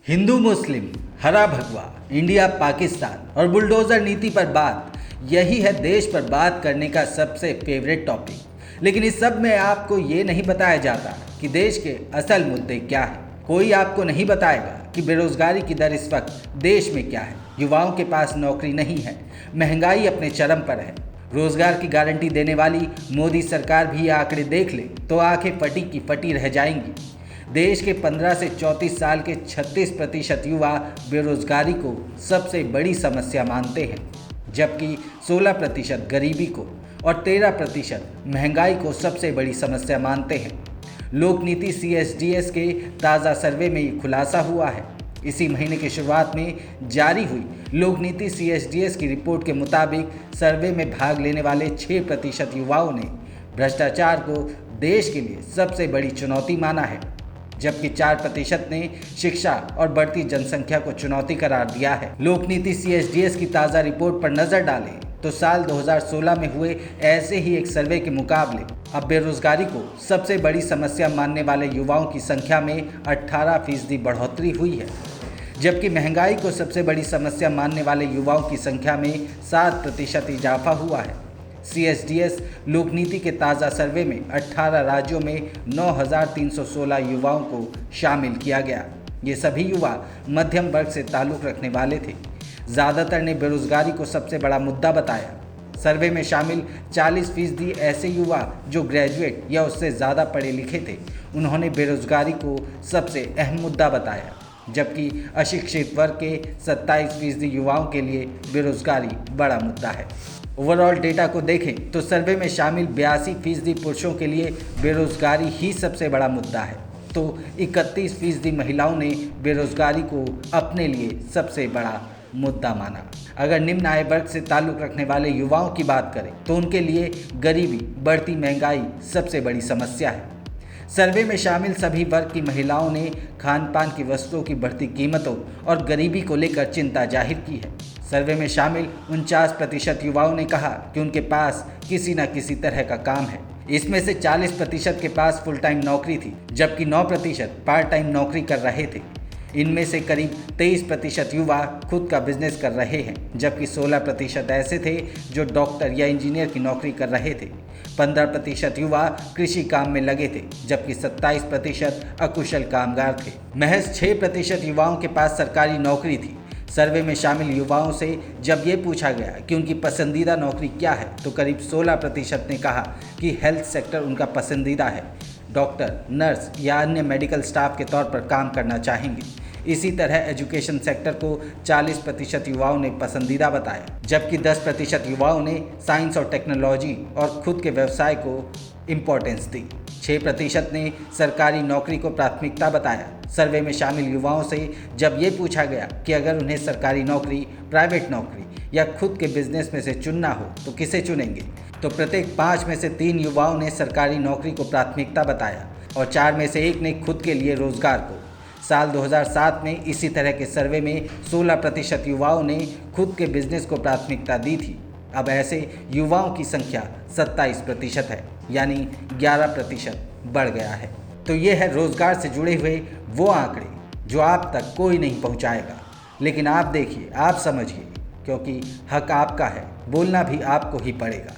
हिंदू मुस्लिम, हरा भगवा, इंडिया पाकिस्तान और बुलडोजर नीति पर बात, यही है देश पर बात करने का सबसे फेवरेट टॉपिक। लेकिन इस सब में आपको ये नहीं बताया जाता कि देश के असल मुद्दे क्या हैं। कोई आपको नहीं बताएगा कि बेरोजगारी की दर इस वक्त देश में क्या है, युवाओं के पास नौकरी नहीं है, महंगाई अपने चरम पर है। रोजगार की गारंटी देने वाली मोदी सरकार भी ये आंकड़े देख ले तो आंखें फटी की फटी रह जाएंगी। देश के 15 से 34 साल के 36% युवा बेरोजगारी को सबसे बड़ी समस्या मानते हैं, जबकि 16% गरीबी को और 13% महंगाई को सबसे बड़ी समस्या मानते हैं। लोकनीति CSDS के ताज़ा सर्वे में ये खुलासा हुआ है। इसी महीने की शुरुआत में जारी हुई लोकनीति CSDS की रिपोर्ट के मुताबिक सर्वे में भाग लेने वाले 6% युवाओं ने भ्रष्टाचार को देश के लिए सबसे बड़ी चुनौती माना है, जबकि 4% ने शिक्षा और बढ़ती जनसंख्या को चुनौती करार दिया है। लोकनीति CSDS की ताज़ा रिपोर्ट पर नज़र डालें तो साल 2016 में हुए ऐसे ही एक सर्वे के मुकाबले अब बेरोजगारी को सबसे बड़ी समस्या मानने वाले युवाओं की संख्या में 18% बढ़ोतरी हुई है, जबकि महंगाई को सबसे बड़ी समस्या मानने वाले युवाओं की संख्या में 7% इजाफा हुआ है। CSDS लोकनीति के ताज़ा सर्वे में 18 राज्यों में 9,316 युवाओं को शामिल किया गया। ये सभी युवा मध्यम वर्ग से ताल्लुक़ रखने वाले थे। ज़्यादातर ने बेरोजगारी को सबसे बड़ा मुद्दा बताया। सर्वे में शामिल 40% ऐसे युवा जो ग्रेजुएट या उससे ज़्यादा पढ़े लिखे थे, उन्होंने बेरोजगारी को सबसे अहम मुद्दा बताया, जबकि अशिक्षित वर्ग के 27% युवाओं के लिए बेरोजगारी बड़ा मुद्दा है। ओवरऑल डेटा को देखें तो सर्वे में शामिल 82% पुरुषों के लिए बेरोजगारी ही सबसे बड़ा मुद्दा है, तो 31% महिलाओं ने बेरोजगारी को अपने लिए सबसे बड़ा मुद्दा माना। अगर निम्न आय वर्ग से ताल्लुक़ रखने वाले युवाओं की बात करें तो उनके लिए गरीबी, बढ़ती महंगाई सबसे बड़ी समस्या है। सर्वे में शामिल सभी वर्ग की महिलाओं ने खान पान की वस्तुओं की बढ़ती कीमतों और गरीबी को लेकर चिंता जाहिर की है। सर्वे में शामिल 49% युवाओं ने कहा कि उनके पास किसी न किसी तरह का काम है। इसमें से 40% के पास फुल टाइम नौकरी थी, जबकि 9% पार्ट टाइम नौकरी कर रहे थे। इनमें से करीब 23% युवा खुद का बिजनेस कर रहे हैं, जबकि 16% ऐसे थे जो डॉक्टर या इंजीनियर की नौकरी कर रहे थे। 15% युवा कृषि काम में लगे थे, जबकि 27% अकुशल कामगार थे। महज 6% युवाओं के पास सरकारी नौकरी थी। सर्वे में शामिल युवाओं से जब ये पूछा गया कि उनकी पसंदीदा नौकरी क्या है, तो करीब 16% ने कहा कि हेल्थ सेक्टर उनका पसंदीदा है, डॉक्टर, नर्स या अन्य मेडिकल स्टाफ के तौर पर काम करना चाहेंगे। इसी तरह एजुकेशन सेक्टर को 40% युवाओं ने पसंदीदा बताया, जबकि 10% युवाओं ने साइंस और टेक्नोलॉजी और खुद के व्यवसाय को इम्पोर्टेंस दी। 6% ने सरकारी नौकरी को प्राथमिकता बताया। सर्वे में शामिल युवाओं से जब ये पूछा गया कि अगर उन्हें सरकारी नौकरी, प्राइवेट नौकरी या खुद के बिजनेस में से चुनना हो तो किसे चुनेंगे, तो प्रत्येक 5 में से 3 युवाओं ने सरकारी नौकरी को प्राथमिकता बताया और 4 में से 1 ने खुद के लिए रोजगार को। साल 2007 में इसी तरह के सर्वे में 16% युवाओं ने खुद के बिजनेस को प्राथमिकता दी थी। अब ऐसे युवाओं की संख्या 27% है, यानी 11% बढ़ गया है। तो ये है रोजगार से जुड़े हुए वो आंकड़े जो आप तक कोई नहीं पहुंचाएगा, लेकिन आप देखिए, आप समझिए, क्योंकि हक आपका है, बोलना भी आपको ही पड़ेगा।